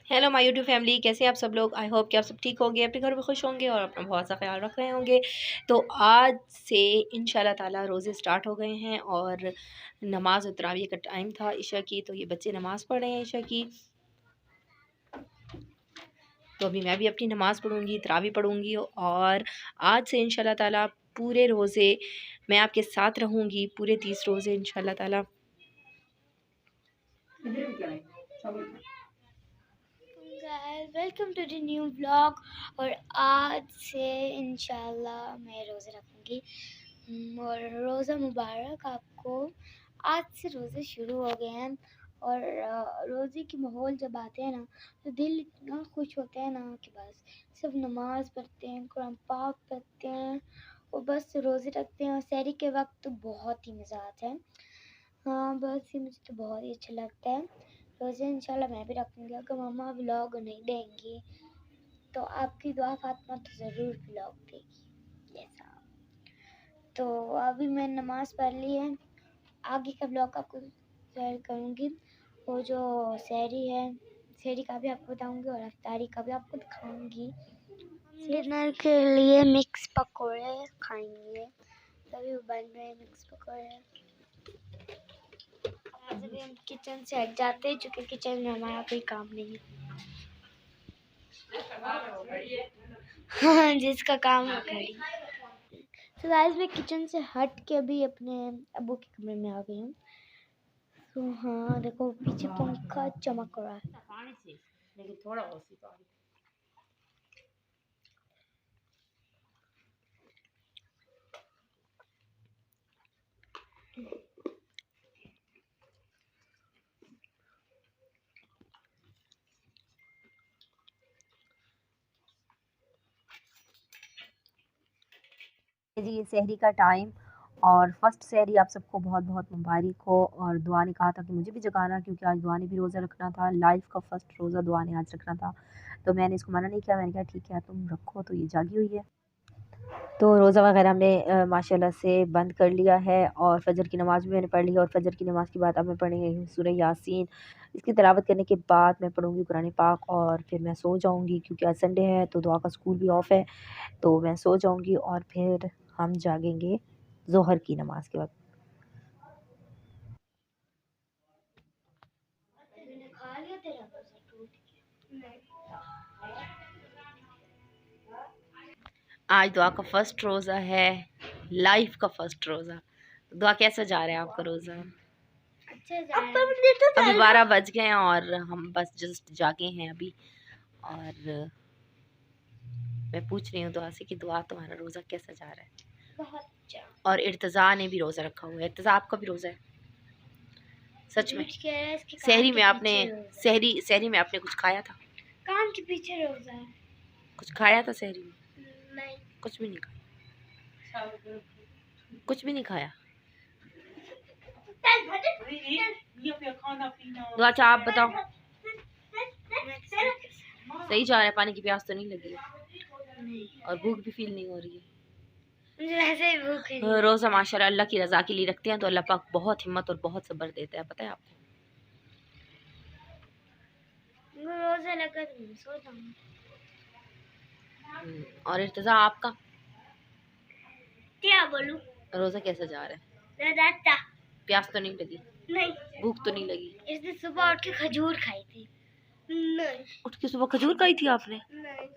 Hello my YouTube family, कैसे हैं आप सब लोग। आई होप कि आप सब ठीक होंगे, अपने घर में खुश होंगे और अपना बहुत सा ख्याल रख रहे होंगे। तो आज से इंशाल्लाह ताला रोज़े स्टार्ट हो गए हैं और नमाज तरावी का टाइम था ईशा की, तो ये बच्चे नमाज़ पढ़ रहे हैं ईशा की। तो अभी मैं भी अपनी नमाज़ पढ़ूँगी, तरावी पढ़ूँगी और आज से इंशाल्लाह ताला पूरे रोज़े मैं आपके साथ रहूँगी, पूरे 30 रोज़े इंशाल्लाह ताला। Welcome to the new blog. और आज से इंशाल्लाह मैं रोज़े रखूँगी और रोज़ा मुबारक आपको। आज से रोज़े शुरू हो गए हैं और रोज़े की माहौल जब आते हैं ना तो दिल इतना खुश होता है ना कि बस सब नमाज़ पढ़ते हैं, कुरान पाक पढ़ते हैं और बस रोज़े रखते हैं। और सहरी के वक्त तो बहुत ही मज़ा आता है। हाँ, बस ये मुझे तो बहुत ही अच्छा लगता है। रोज़े इंशाल्लाह मैं भी रखूँगी। अगर मम्मा व्लॉग नहीं देंगी तो आपकी दुआ फातिमा तो ज़रूर व्लॉग देगी। ऐसा तो अभी मैंने नमाज़ पढ़ ली है, आगे का व्लॉग आपको शेयर करूँगी। वो जो सहरी है, सहरी का भी आपको बताऊँगी और इफ्तारी का भी आपको दिखाऊँगी। डिनर के लिए मिक्स पकौड़े खाएंगे, तभी बन रहे हैं मिक्स पकौड़े। आज अभी हम किचन से हट जाते हैं क्योंकि किचन में हमारा कोई काम नहीं है। हाँ, जिसका काम वो करी। तो गाइस मैं किचन से हट के अभी अपने अब्बू के कमरे में आ गई हूँ। तो हाँ देखो पीछे पंखा चमक रहा है। लेकिन थोड़ा और जी, ये सहरी का टाइम और फर्स्ट सहरी आप सबको बहुत बहुत मुबारक हो। और दुआ ने कहा था कि मुझे भी जगाना, क्योंकि आज दुआ ने भी रोज़ा रखना था। लाइफ का फर्स्ट रोज़ा दुआ ने आज रखना था, तो मैंने इसको मना नहीं किया। मैंने कहा ठीक है तुम रखो, तो ये जागी हुई है। तो रोज़ा वगैरह हमने माशाल्लाह से बंद कर लिया है और फजर की नमाज़ भी मैंने पढ़ ली है। और फजर की नमाज़ के बाद अब मैं पढ़ने गई हूँ सूरह यासीन। इसकी तिलावत करने के बाद मैं पढ़ूँगी कुरान पाक और फिर मैं सो जाऊँगी, क्योंकि आज संडे है तो दुआ का स्कूल भी ऑफ है। तो मैं सो जाऊँगी और फिर हम जागेंगे ज़ोहर की नमाज़ के वक़्त। आज दुआ का फर्स्ट रोज़ा है, लाइफ का फर्स्ट रोज़ा। दुआ कैसा जा रहा है आपका रोज़ा? अच्छा जा रहा है। अभी 12 बज गए हैं और हम बस जस्ट जागे हैं अभी। और मैं पूछ रही हूँ दुआ से कि दुआ तुम्हारा रोज़ा कैसा जा रहा है? बहुत अच्छा। और इर्तज़ा ने भी रोज़ा रखा हुआ है। इर्तज़ा आपका भी रोज़ा है? सच में? सहरी में आपने कुछ खाया था? कान के पीछे रोज़ा है। कुछ खाया था सहरी में? नहीं, कुछ भी नहीं खाया। कुछ भी नहीं खाया। दुआ अच्छा आप बताओ, सही जा रहा है? पानी की प्यास तो नहीं लगी है और भूख भी फील नहीं हो रही है? मुझे वैसे ही भूख है। रोज़ा माशाल्लाह अल्लाह की रज़ा के लिए रखते हैं तो अल्लाह पाक बहुत हिम्मत और बहुत सब्र देता है, पता है आपको? रोज़ा लगा तो सो जाऊंगी। और इर्तिज़ा आपका क्या बोलूं? रोज़ा कैसा जा रहा है? दादा प्यास तो नहीं लगी? नहीं, भूख तो नहीं लगी? इसने सुबह उठ के खजूर खाई थी। नहीं, उठ के सुबह खजूर खाई थी आपने? नहीं,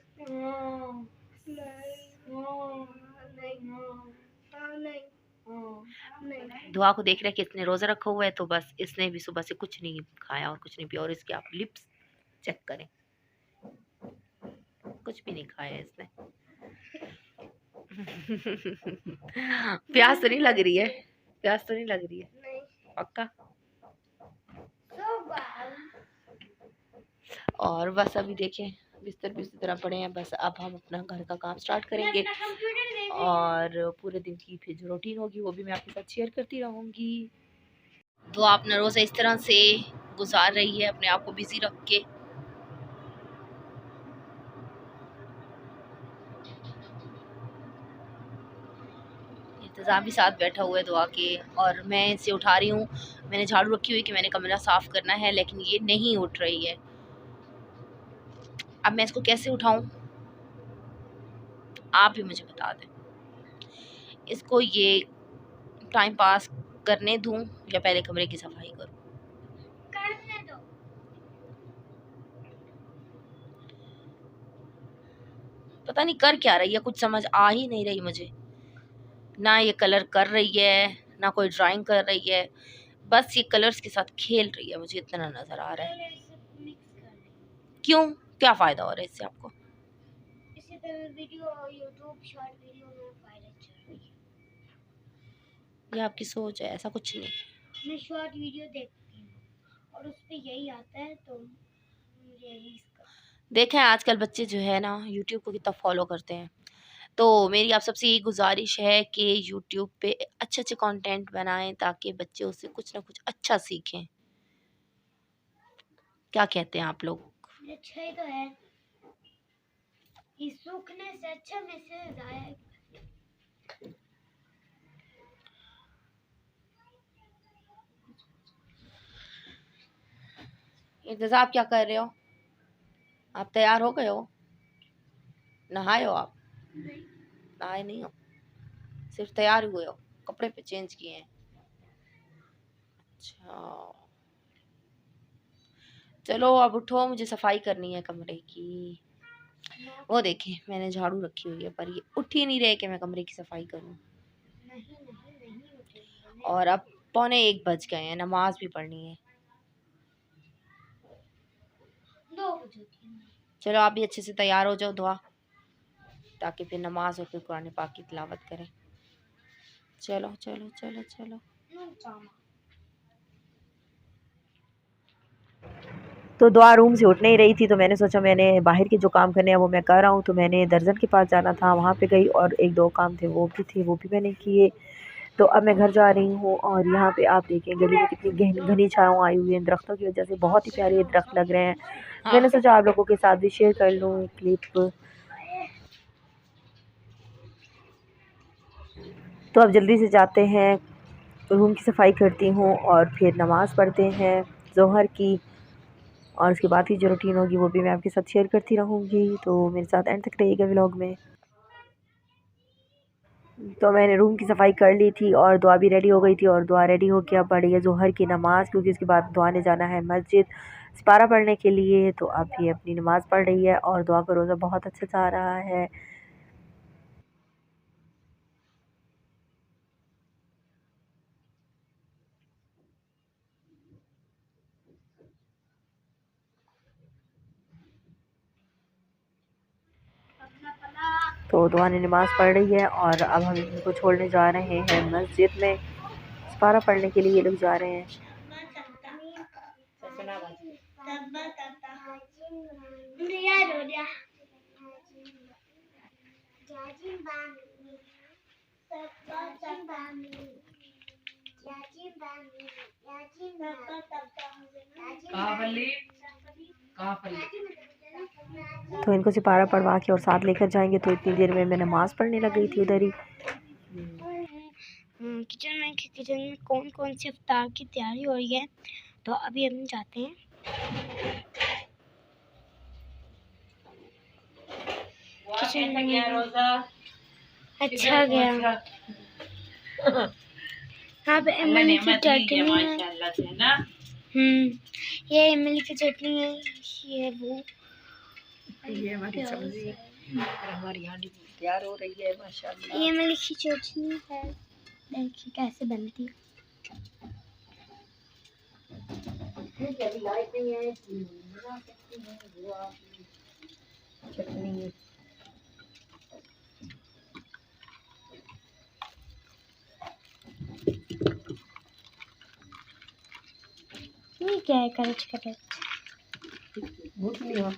नहीं, नहीं। दुआ को देख रहे कि इसने रोज़ा रखा हुआ है, तो बस इसने भी सुबह से कुछ नहीं खाया और कुछ नहीं पिया। और इसके आप लिप्स चेक करें, कुछ भी नहीं खाया इसने। प्यास तो नहीं लग रही है? प्यास तो नहीं लग रही है? नहीं। पक्का? और बस अभी देखें बिस्तर भी उसी तरह पड़े हैं। बस अब हम अपना घर का काम स्टार्ट करेंगे और पूरे दिन की फिर जो रूटीन होगी वो भी मैं आपके साथ शेयर करती रहूँगी। तो आप अपना रोज़ा इस तरह से गुजार रही है, अपने आप को बिजी रख के। इंतज़ाम भी साथ बैठा हुआ है दुआ के और मैं इसे उठा रही हूँ। मैंने झाड़ू रखी हुई कि मैंने कमरा साफ़ करना है, लेकिन ये नहीं उठ रही है। अब मैं इसको कैसे उठाऊं, आप भी मुझे बता दें। इसको ये टाइम पास करने दूं या पहले कमरे की सफाई करूं? करने दो। पता नहीं कर क्या रही है, कुछ समझ आ ही नहीं रही मुझे। ना ये कलर कर रही है, ना कोई ड्राइंग कर रही है, बस ये कलर्स के साथ खेल रही है, मुझे इतना नजर आ रहा है। क्यों, क्या फायदा हो रहा है इससे आपको? इससे तो वीडियो यूट्यूब शॉर्ट वीडियो में वायरल चल रही है। ये आपकी सोच है, ऐसा कुछ नहीं। मैं शॉर्ट वीडियो देखती हूँ और उस पे यही आता है तो यही देखें आजकल बच्चे जो है ना यूट्यूब को कितना फॉलो करते हैं, तो मेरी आप सबसे यही गुजारिश है कि यूट्यूब पे अच्छे अच्छे कंटेंट बनाएं ताकि बच्चे उससे कुछ ना कुछ अच्छा सीखें। क्या कहते हैं आप लोग? अच्छा ही तो है, ये सूखने से अच्छा मैसेज आया। इंतज़ार आप क्या कर रहे हो? आप तैयार हो गए हो? नहाए हो आप? नहीं। नहाए नहीं हो, सिर्फ तैयार हुए हो, कपड़े पे चेंज किए हैं। अच्छा चलो अब उठो, मुझे सफाई करनी है कमरे की। वो देखिए मैंने झाड़ू रखी हुई है पर ये उठ ही नहीं रहे कि मैं कमरे की सफाई करूं। और अब 1:45 बज गए हैं, नमाज भी पढ़नी है। चलो आप भी अच्छे से तैयार हो जाओ दुआ, ताकि फिर नमाज और फिर कुरान पाक की तिलावत करें। चलो चलो चलो चलो। तो दुआ रूम से उठ नहीं रही थी, तो मैंने सोचा मैंने बाहर के जो काम करने हैं वो मैं कर रहा हूँ, तो मैंने दर्जन के पास जाना था, वहाँ पे गई और एक दो काम थे वो भी थे, वो भी मैंने किए। तो अब मैं घर जा रही हूँ और यहाँ पे आप देखें गली में कितनी घनी छाँव आई हुई है दरख्तों की वजह से, बहुत ही प्यारे दरख्त लग रहे हैं। मैंने सोचा आप लोगों के साथ भी शेयर कर लूँ एक क्लिप। तो अब जल्दी से जाते हैं, रूम की सफाई करती हूँ और फिर नमाज़ पढ़ते हैं ज़ोहर की, और उसके बाद की जो रूटीन होगी वो भी मैं आपके साथ शेयर करती रहूँगी। तो मेरे साथ एंड तक रहिएगा व्लॉग में। तो मैंने रूम की सफाई कर ली थी और दुआ भी रेडी हो गई थी, और दुआ रेडी हो के अब पढ़ी है ज़ोहर की नमाज़, क्योंकि उसके बाद दुआ ने जाना है मस्जिद सिपारा पढ़ने के लिए। तो अब ये अपनी नमाज़ पढ़ रही है और दुआ का रोज़ा बहुत अच्छा जा रहा है। तो दुआ ने नमाज़ पढ़ रही है और अब हम इनको छोड़ने जा रहे हैं मस्जिद में, सिपारा पढ़ने के लिए ये लोग जा रहे हैं। तो इनको सिपारा पढ़वा के और साथ लेकर जाएंगे, तो इतनी देर में मैं नमाज़ पढ़ने लग गई थी उधर ही। किचन में कौन कौन से इफ्तार की तैयारी हो रही है, तो अभी हम जाते हैं। किचन में अच्छा गया। यहाँ पे इमली की चटनी है। ये इमली की चटनी है, ये वो, ये हमारी सब्जी हमारी हांडी तैयार हो रही है माशाल्लाह। ये इमली की चटनी है, देखिए कैसे बनती है। अभी लाइट नहीं है, बना सकती हैं वो आप चटनी। ये क्या है, करच करच भूत लिया।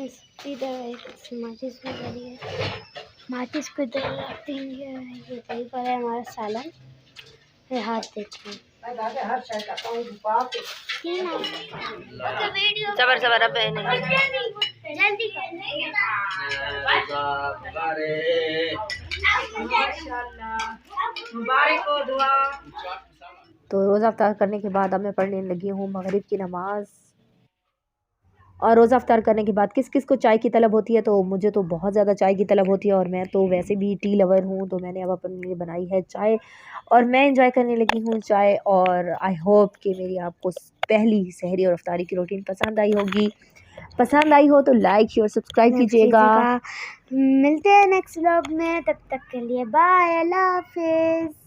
इधर माचिस भी धरी है, माचिस को इधर रख देंगे। ये वही पर है हमारा सालन। ये हाथ देखो, सबर सबर अब जल्दी तो रोज़ा अफ्तार करने के बाद अब मैं पढ़ने लगी हूँ मगरिब की नमाज़। और रोज़ा अफ्तार करने के बाद किस किस को चाय की तलब होती है, तो मुझे तो बहुत ज़्यादा चाय की तलब होती है और मैं तो वैसे भी टी लवर हूँ, तो मैंने अब अपने लिए बनाई है चाय और मैं एंजॉय करने लगी हूँ चाय। और आई होप कि मेरी आपको पहली सहरी और अफ्तारी की रूटीन पसंद आई होगी। पसंद आई हो तो लाइक शेयर सब्सक्राइब कीजिएगा। मिलते हैं नेक्स्ट व्लॉग में, तब तक के लिए बाय, अल्लाह हाफिज़।